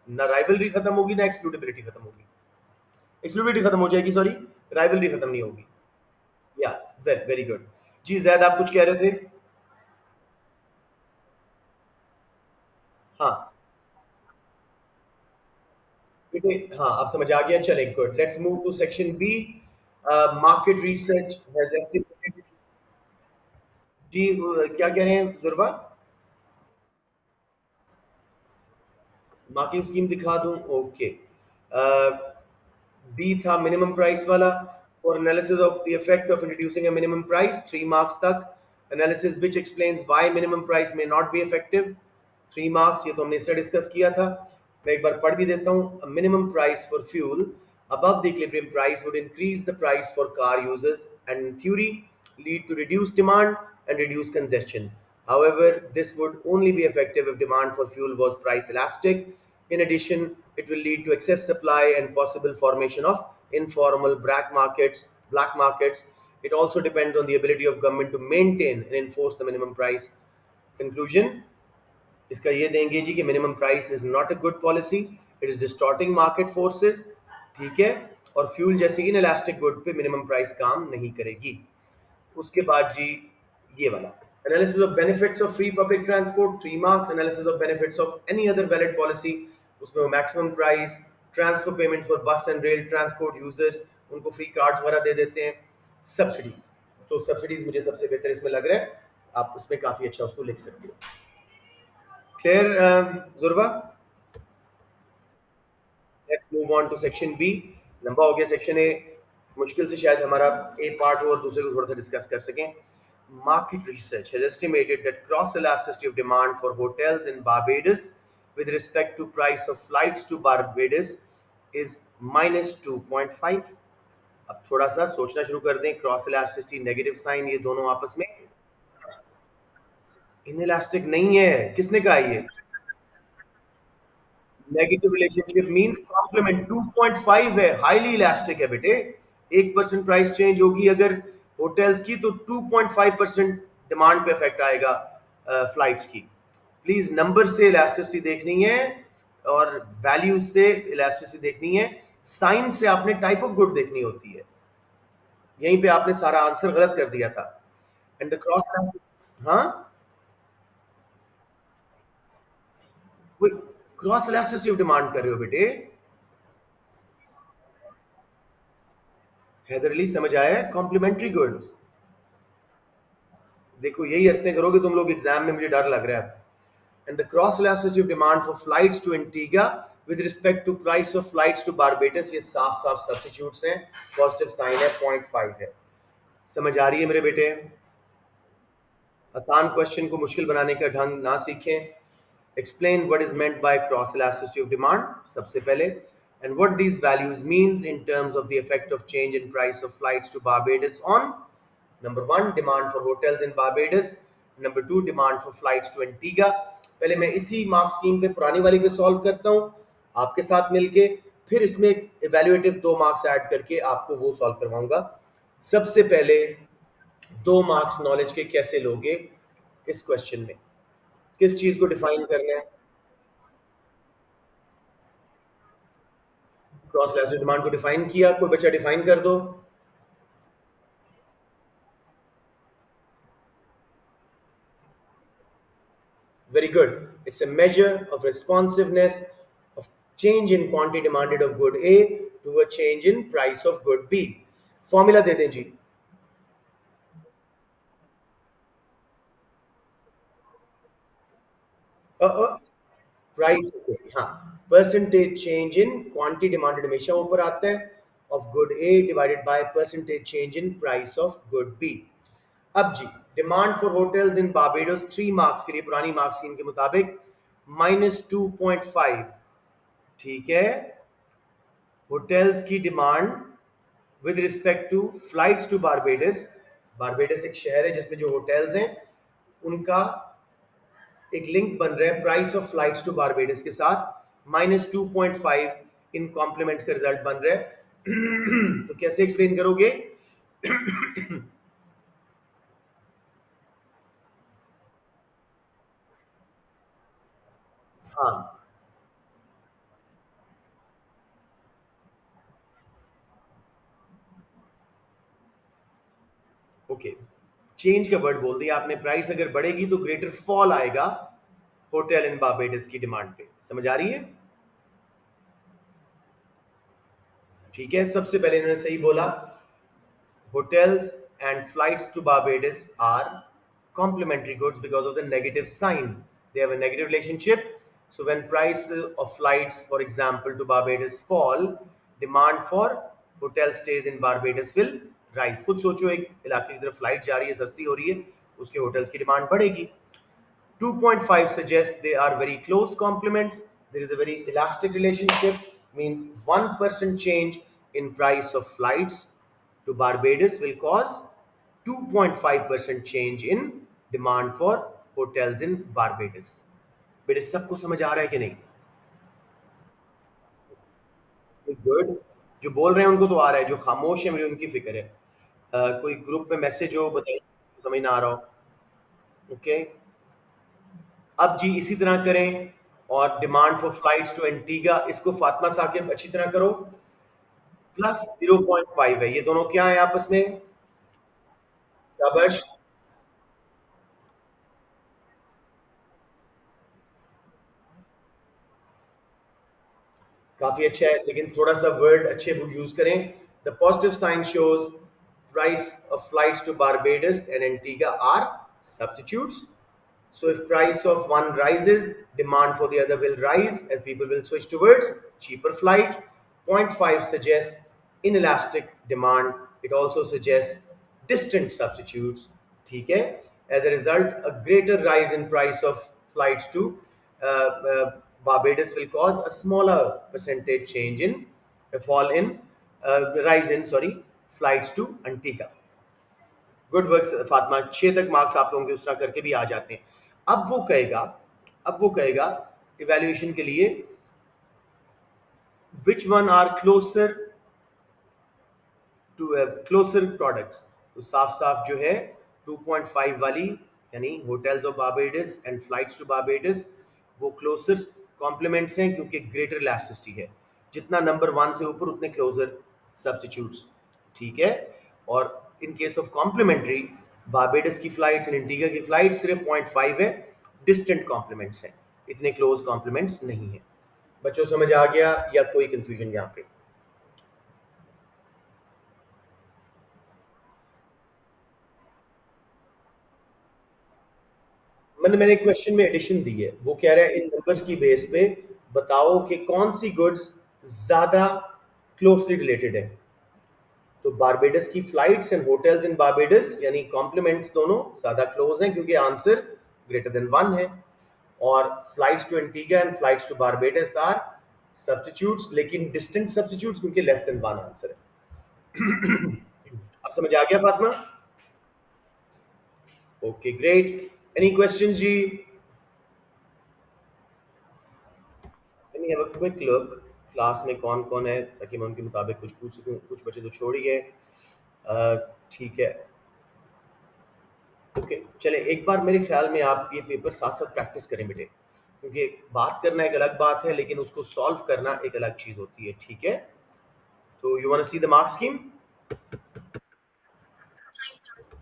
A: ना राइवलरी खत्म होगी, ना एक्सक्लूडेबिलिटी खत्म होगी। एक्सक्लूडेबिलिटी खत्म हो जाएगी, सॉरी, राइवलरी खत्म नहीं होगी। या, वेरी वेरी गुड। जी जैद, आप कुछ कह रहे थे? हाँ बेटे, हाँ अब समझ आ गया। चले, good, let's move to section B. Market research has estimated. जी क्या कह रहे हैं जुर्वा? मार्किंग स्कीम दिखा दूं? ओके। बी था मिनिमम प्राइस वाला। For analysis of the effect of introducing a minimum price, 3 marks तक। Analysis which explains why minimum price may not be effective, 3 marks. ये तो हमने इससे डिस्कस किया था। मैं एक बार पढ़ भी देता हूँ। Minimum price for fuel above the equilibrium price would increase the price for car users and in theory lead to reduced demand and reduced congestion. However, this would only be effective if demand for fuel was price elastic. In addition, it will lead to excess supply and possible formation of informal black markets. It also depends on the ability of government to maintain and enforce the minimum price. Conclusion, इसका ये देंगे जी कि minimum price is not a good policy, it is distorting market forces. ठीक है? और fuel जैसे in elastic good पे minimum price काम नहीं करेगी। उसके बाद जी ये वाला, analysis of benefits of free public transport, 3 marks. Analysis of benefits of any other valid policy, उसमें वो maximum price, transfer payment for बस एंड रेल ट्रांसपोर्ट यूजर्स, उनको फ्री कार्ड्स वगैरह दे देते हैं। सब्सिडीज, तो सब्सिडीज मुझे सबसे बेहतर इसमें लग रहा है, आप इसमें काफी अच्छा उसको लिख सकते हो। Clear Jurva? Let's move on to section B. लंबा हो गया सेक्शन ए, मुश्किल से शायद हमारा ए पार्ट हो और दूसरे को थोड़ा सा डिस्कस कर सकें। Market research has estimated that cross elasticity of demand for hotels in Barbados with respect to price of flights to Barbados is minus 2.5। अब थोड़ा सा सोचना शुरू कर दें, क्रॉस इलास्टिसिटी नेगेटिव साइन, ये दोनों आपस में इनइलास्टिक नहीं है। किसने कहा ये? Negative relationship means complement. 2.5 है, हाईली इलास्टिक है बेटे। 1% प्राइस चेंज होगी अगर होटल्स की, तो 2.5% डिमांड पे इफेक्ट आएगा फ्लाइट्स की। प्लीज नंबर से इलास्टिसिटी देखनी है और वैल्यू से इलास्टिसिटी देखनी है। साइन से आपने टाइप ऑफ गुड देखनी होती है। यहीं पे आपने सारा आंसर गलत कर दिया था। एंड द क्रॉस, हाँ, क्रॉस इलास्टिसिटी ऑफ डिमांड कर रहे हो बेटे। हैदर अली समझ आया है? Complementary goods. देखो यही हरकतें करोगे तुम लोग एग्जाम में, मुझे डर लग रहा है। And the cross elasticity of demand for flights to Antigua with respect to price of flights to Barbados, ये साफ साफ सब्स्टिट्यूट्स हैं, पॉजिटिव साइन है, 0.5 है। समझ आ रही है मेरे बेटे? आसान क्वेश्चन को मुश्किल बनाने का ढंग ना सीखें। Explain what is meant by cross elasticity of demand सबसे पहले, and what these values means in terms of the effect of change in price of flights to Barbados on number one demand for hotels in Barbados, number two demand for flights to Antigua. पहले मैं इसी mark scheme पे पुरानी वाली पे solve करता हूँ आपके साथ मिलके, फिर इसमें इवेल्युएटिव 2 मार्क्स ऐड करके आपको वो सॉल्व करवाऊंगा। सबसे पहले 2 मार्क्स नॉलेज के कैसे लोगे इस क्वेश्चन में? किस चीज को डिफाइन करना है? क्रॉस इलास्टिक डिमांड को डिफाइन किया, कोई बच्चा डिफाइन कर दो। Very good. It's a measure of responsiveness of change in quantity demanded of good A to a change in price of good B. Formula दे दें जी। प्राइस, हाँ, percentage change in quantity demanded हमेशा ऊपर आता है, of good A divided by percentage change in price of good B. अब जी, demand for hotels in Barbados 3 marks के लिए पुरानी मार्क्स स्कीम के मुताबिक -2.5। ठीक है, होटल्स की demand with respect to flights to Barbados, Barbados एक शहर है जिसमें जो होटल्स हैं उनका एक लिंक बन रहा है price of flights to Barbados के साथ, -2.5 इन कॉम्प्लीमेंट्स का रिजल्ट बन रहा है। तो कैसे एक्सप्लेन करोगे? हाँ, ओके, चेंज का वर्ड बोल दिया आपने। प्राइस अगर बढ़ेगी तो ग्रेटर फॉल आएगा होटल इन बारबेडस की डिमांड पे। समझ आ रही है? ठीक है, सबसे पहले इन्होंने सही बोला, hotels and flights to Barbados are complementary goods because of the negative sign. They have a negative relationship. So when price of flights, for example, to Barbados fall, demand for hotel stays in Barbados will rise. खुद सोचो, एक इलाके की तरफ flight जा रही है, सस्ती हो रही है, उसके होटल्स की डिमांड बढ़ेगी। 2.5 suggests they are very close complements. There is a very elastic relationship, means 1% change in price of flights to Barbados will cause 2.5% change in demand for hotels in Barbados. बेटे सबको समझ आ रहा है कि नहीं? Good. जो बोल रहे हैं उनको तो आ रहा है, जो खामोश है मुझे उनकी फिक्र है। कोई ग्रुप में मैसेज हो, बताइए, समझ ना आ रहा हो। ओके, अब जी इसी तरह करें, और demand for flights to Antigua, इसको फातिमा साकिब अच्छी तरह करो। +0.5 है, ये दोनों क्या है आपस में? शाबाश, काफी अच्छा है, लेकिन थोड़ा सा वर्ड अच्छे यूज करें। The positive sign shows price of flights to Barbados and Antigua are substitutes. So if price of one rises, demand for the other will rise as people will switch towards cheaper flight. Point 0.5 suggests inelastic demand. It also suggests distant substitutes. ठीक है? As a result, a greater rise in price of flights to Barbados will cause a smaller percentage change in a fall in rise in sorry flights to Antigua. Good work Fatima, 6 तक marks आप लोगों के उस तरह करके भी आ जाते हैं. अब वो कहेगा अब वो कहेगा इवेल्युएशन के लिए which one are closer products. तो साफ साफ जो है 2.5 वाली यानी hotels of Barbados and flights to Barbados वो क्लोजर कॉम्प्लीमेंट्स हैं क्योंकि ग्रेटर इलास्टिसिटी है. जितना नंबर 1 से ऊपर उतने क्लोजर सब्स्टिट्यूट्स. ठीक है. और in case of complementary Barbados की फ्लाइट्स एंड इंटीगा की फ्लाइट सिर्फ 0.5 है. डिस्टेंट कॉम्प्लीमेंट्स हैं, इतने क्लोज कॉम्प्लीमेंट्स नहीं है. बच्चों समझ आ गया या कोई कंफ्यूजन यहाँ पे? मैंने क्वेश्चन में एडिशन दी है. वो कह रहा है इन नंबर्स की बेस पे बताओ कि कौन सी गुड्स ज्यादा क्लोजली रिलेटेड है. तो बारबेडस की फ्लाइट्स एंड होटल्स इन बारबेडस यानी कॉम्प्लीमेंट्स दोनों ज्यादा क्लोज हैं क्योंकि आंसर ग्रेटर देन 1 है. और flights to Antigua and flights to Barbados are substitutes लेकिन डिस्टेंट सब्स्टिट्यूट्स क्योंकि लेस देन 1 आंसर है. अब समझ आ गया Fatima? Okay great. Any questions जी? Let me have a quick look class में कौन कौन है ताकि मैं उनके मुताबिक कुछ पूछ सकूं. कुछ बच्चे तो छोड़ ही गए. ठीक है. ओके चले एक बार मेरे ख्याल में आप ये पेपर साथ साथ प्रैक्टिस करें बेटे क्योंकि बात करना एक अलग बात है लेकिन उसको सॉल्व करना एक अलग चीज होती है. ठीक है. तो you want to see the mark scheme?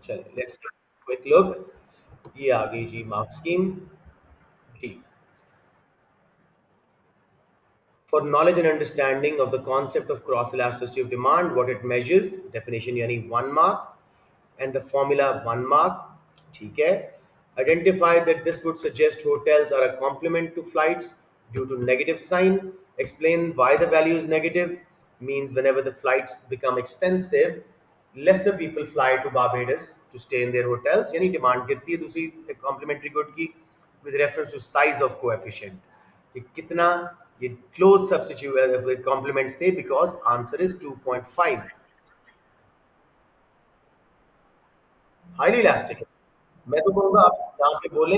A: चले लेट्स क्विक लुक. ये आ गई जी मार्क स्कीम. जी. For knowledge and understanding of the concept of cross elasticity of demand, what it measures, definition यानी 1 mark, and the formula 1 mark. ठीक है. Identify that this would suggest hotels are a complement to flights due to negative sign. Explain why the value is negative. Means whenever the flights become expensive, lesser people fly to Barbados to stay in their hotels. यानी demand गिरती है दूसरी complementary good की with reference to size of coefficient. कि कितना ये close substitute complements थे because answer is 2.5. Highly elastic है. मैं तो कहूंगा आप यहाँ पे बोले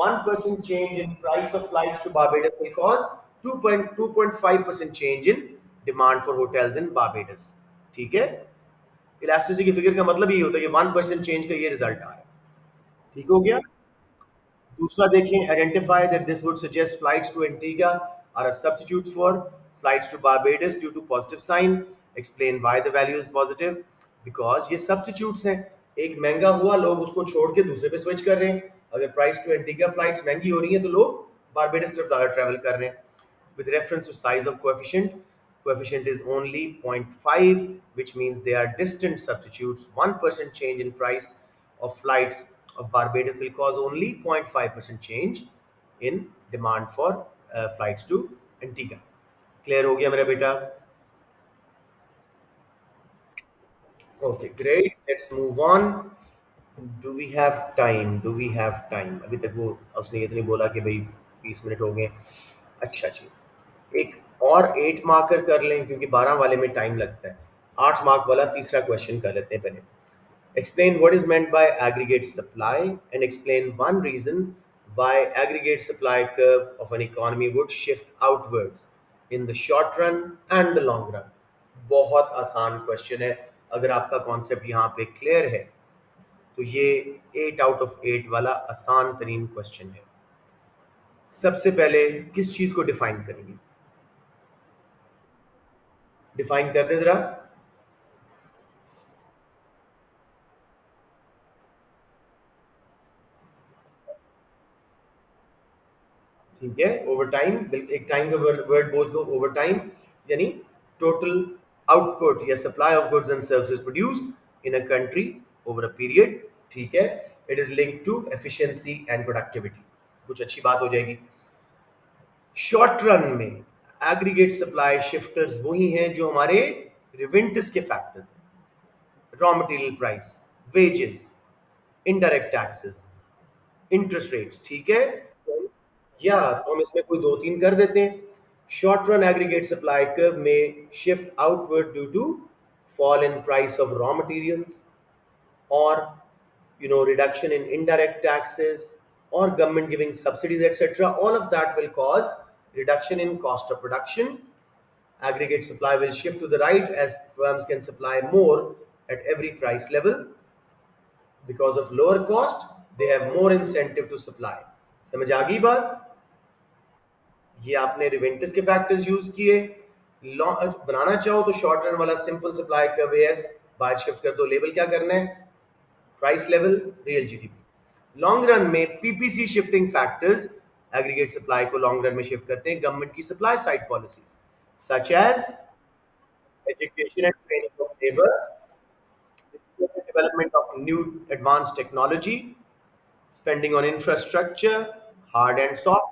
A: 1% change in price of flights to Barbados will cause 2.5% change in demand for hotels in Barbados. ठीक है. इलास्टिसिटी की फिगर का मतलब ये होता है कि 1% चेंज का ये रिजल्ट आ रहा है. ठीक हो गया. दूसरा देखें identify that this would suggest flights to Antigua are a substitute for flights to Barbados due to positive sign. Explain why the value is positive because ये सब्स्टिट्यूट्स हैं. एक महंगा हुआ लोग उसको छोड़ के दूसरे पे स्विच कर रहे हैं. अगर प्राइस टू एंटीगा फ्लाइट्स महंगी हो रही हैं तो लोग बारबेडस तरफ ज़्यादा ट्रैवल कर रहे हैं. with reference to size of coefficient is only 0.5 which means they are distant substitutes. 1% change in price of flights of Barbados will cause only 0.5% change in demand for flights to Antigua. Clear हो गया मेरा बेटा? Okay, great. Let's move on. Do we have time? Do we have time? अभी तक वो उसने ये तो नहीं बोला कि भाई 20 मिनट हो गए. अच्छा जी. एक और 8 मार्कर कर लें क्योंकि 12 वाले में टाइम लगता है. 8 मार्क वाला तीसरा क्वेश्चन कर लेते हैं पहले. Explain what is meant by aggregate supply and explain one reason why aggregate supply curve of an economy would shift outwards in the short run and the long run. बहुत आसान question है. अगर आपका concept यहाँ पे clear है तो ये 8 आउट ऑफ 8 वाला आसान तरीन क्वेश्चन है. सबसे पहले किस चीज को डिफाइन करेंगे? डिफाइन कर दे जरा. ठीक है. Over time. एक टाइम का वर्ड बोल दो. ओवर टाइम यानी टोटल आउटपुट या supply of goods and services produced in a country over a period, ठीक है, it is linked to efficiency and productivity. कुछ अच्छी बात हो जाएगी। शॉर्ट रन में एग्रीगेट सप्लाई शिफ्टर्स वही हैं जो हमारे रिवेंटिस के फैक्टर्स हैं, raw material price, wages, indirect taxes, interest rates, ठीक है। या तो हम इसमें कोई दो तीन कर देते हैं। Short run aggregate supply curve में shift outward due to fall in price of raw materials, or reduction in indirect taxes, or government giving subsidies, etc. All of that will cause reduction in cost of production. Aggregate supply will shift to the right as firms can supply more at every price level. Because of lower cost, they have more incentive to supply. समझ आ गई बात? ये आपने रिवेंटिस के factors use किए। बनाना चाहो तो short run वाला सिंपल सप्लाई का वेएस बाहर शिफ्ट कर दो। लेवल क्या करना है? Price level, real GDP. Long run में PPC shifting factors aggregate supply को लॉन्ग रन में शिफ्ट करते हैं गवर्नमेंट की supply side policies, such as education and training of labour, development of new advanced technology, spending on infrastructure, hard and soft।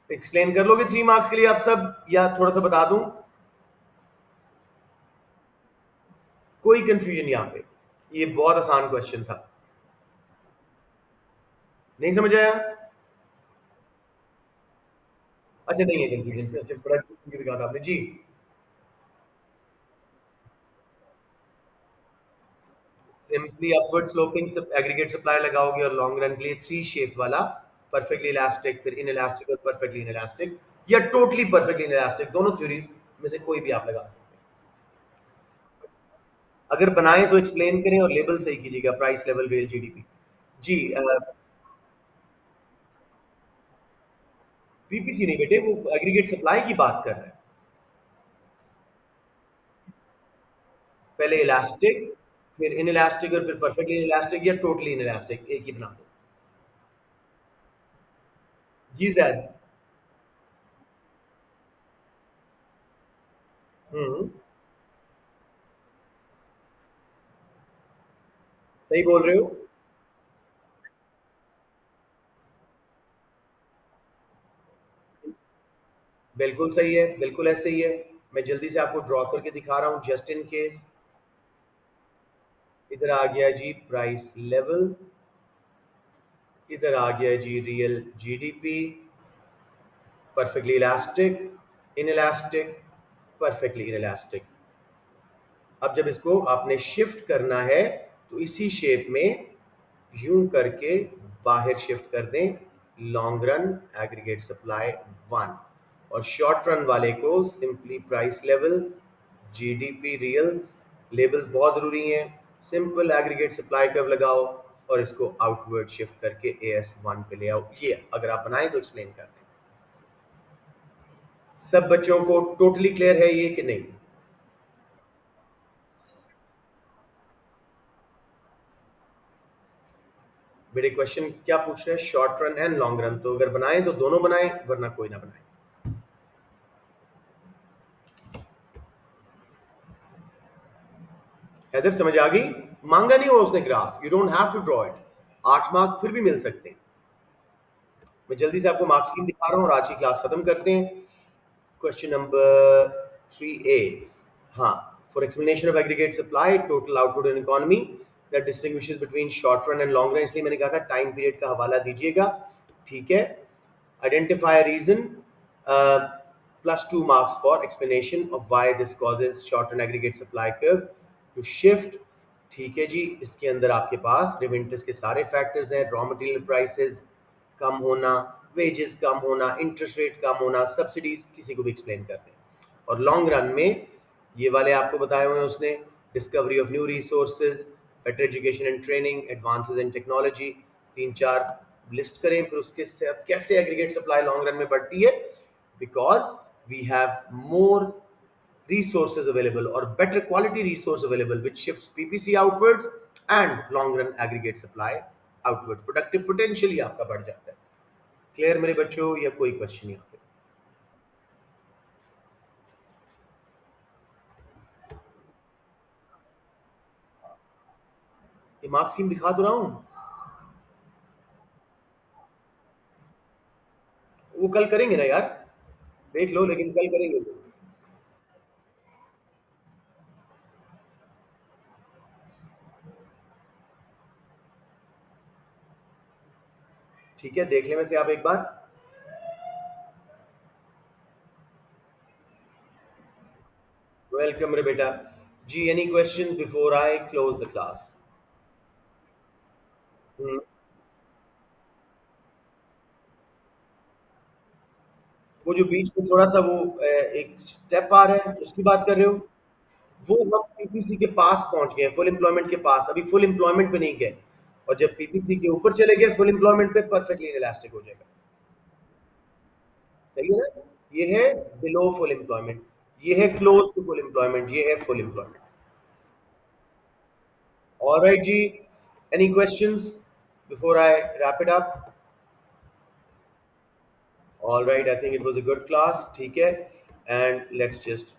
A: Explain कर लोगे 3 marks के लिए आप सब, या थोड़ा सा बता दूं? कोई कंफ्यूजन यहाँ पे? ये बहुत आसान क्वेश्चन था। नहीं समझ आया? अच्छा नहीं है कंफ्यूजन, अच्छा बड़ा दिखा था आपने जी। Simply upward sloping aggregate supply लगाओगे और लॉन्ग रन के लिए थ्री शेप वाला परफेक्टली इलास्टिक, फिर इन इलास्टिक और परफेक्टली इन इलास्टिक, या टोटली परफेक्टली इन इलास्टिक, दोनों थ्योरीज में से कोई भी आप लगा सकते हैं। अगर बनाएं तो एक्सप्लेन करें और लेबल सही कीजिएगा, प्राइस लेवल रियल जीडीपी। जी पीपीसी नहीं बेटे, वो एग्रीगेट सप्लाई की बात कर रहे हैं। पहले इलास्टिक, फिर इन इलास्टिक और फिर परफेक्टली इन इलास्टिक या टोटली इन इलास्टिक, एक ही बना दो। जी जैद। हम्म, सही बोल रहे हो। बिल्कुल सही है, बिल्कुल ऐसे ही है। मैं जल्दी से आपको ड्रॉ करके दिखा रहा हूं जस्ट इन केस। इधर आ गया जी प्राइस लेवल, इधर आ गया जी real GDP, perfectly elastic, inelastic, perfectly inelastic. अब जब इसको आपने शिफ्ट करना है तो इसी शेप में यूं करके बाहर शिफ्ट कर दें, long run aggregate supply one, और शॉर्ट रन वाले को simply price level, GDP real, labels बहुत जरूरी हैं, सिंपल एग्रीगेट सप्लाई कर्व लगाओ और इसको आउटवर्ड शिफ्ट करके एएस वन पे ले आओ। ये अगर आप बनाएं तो एक्सप्लेन कर दें। सब बच्चों को टोटली क्लियर है ये कि नहीं? मेरे क्वेश्चन क्या पूछ रहे हैं? Short run and long run, तो अगर बनाएं तो दोनों बनाएं, वरना कोई ना बनाए। हैदर समझ आ गई? मांगा नहीं हुआ उसने graph, you don't have to draw it. 8 mark फिर भी मिल सकते हैं। मैं जल्दी से आपको मार्क्स स्कीम दिखा रहा हूँ और आज की क्लास खत्म करते हैं। Question number 3A। हाँ, for explanation of aggregate supply total output in economy that distinguishes between short run and long run, इसलिए मैंने कहा था टाइम पीरियड का हवाला दीजिएगा, ठीक है। Identify a reason, plus 2 marks for explanation of why this causes short run aggregate supply curve to shift, ठीक है जी। इसके अंदर आपके पास रिवेंटिस के सारे फैक्टर्स हैं, रॉ मटेरियल प्राइसेस कम होना, वेजेस कम होना, इंटरेस्ट रेट कम होना, सब्सिडीज, किसी को भी एक्सप्लेन कर दें। और लॉन्ग रन में ये वाले आपको बताए हुए हैं उसने, discovery of new resources, better education and training, advances in technology, 3-4 list करें। फिर उसके साथ कैसे एग्रीगेट सप्लाई लॉन्ग रन में बढ़ती है, because we have more resources available or better quality resource available, which shifts PPC outwards and long run aggregate supply outwards, productive potential ही आपका बढ़ जाता है। क्लियर मेरे बच्चों, या कोई क्वेश्चन यहाँ पे? ये मार्क्स स्कीम दिखा तो रहा हूँ। वो कल करेंगे ना यार, देख लो, लेकिन कल करेंगे वो। ठीक है, देख ले में से आप एक बार। वेलकम रे बेटा। जी, any questions before I close the class? वो जो बीच में थोड़ा सा वो एक स्टेप आ रहा है, उसकी बात कर रहे हो? वो हम पीपीसी के पास पहुंच गए, फुल एम्प्लॉयमेंट के पास, अभी फुल एम्प्लॉयमेंट पे नहीं गए। और जब पीपीसी के ऊपर चले गए फुल एम्प्लॉयमेंट पे, परफेक्टली इलास्टिक हो जाएगा। सही है ना? ये है बिलो फुल एम्प्लॉयमेंट, ये है क्लोज टू फुल एम्प्लॉयमेंट, ये है फुल एम्प्लॉयमेंट। ऑलराइट जी, any questions before I wrap it up? Alright, I think it was a good class, ठीक है। And let's just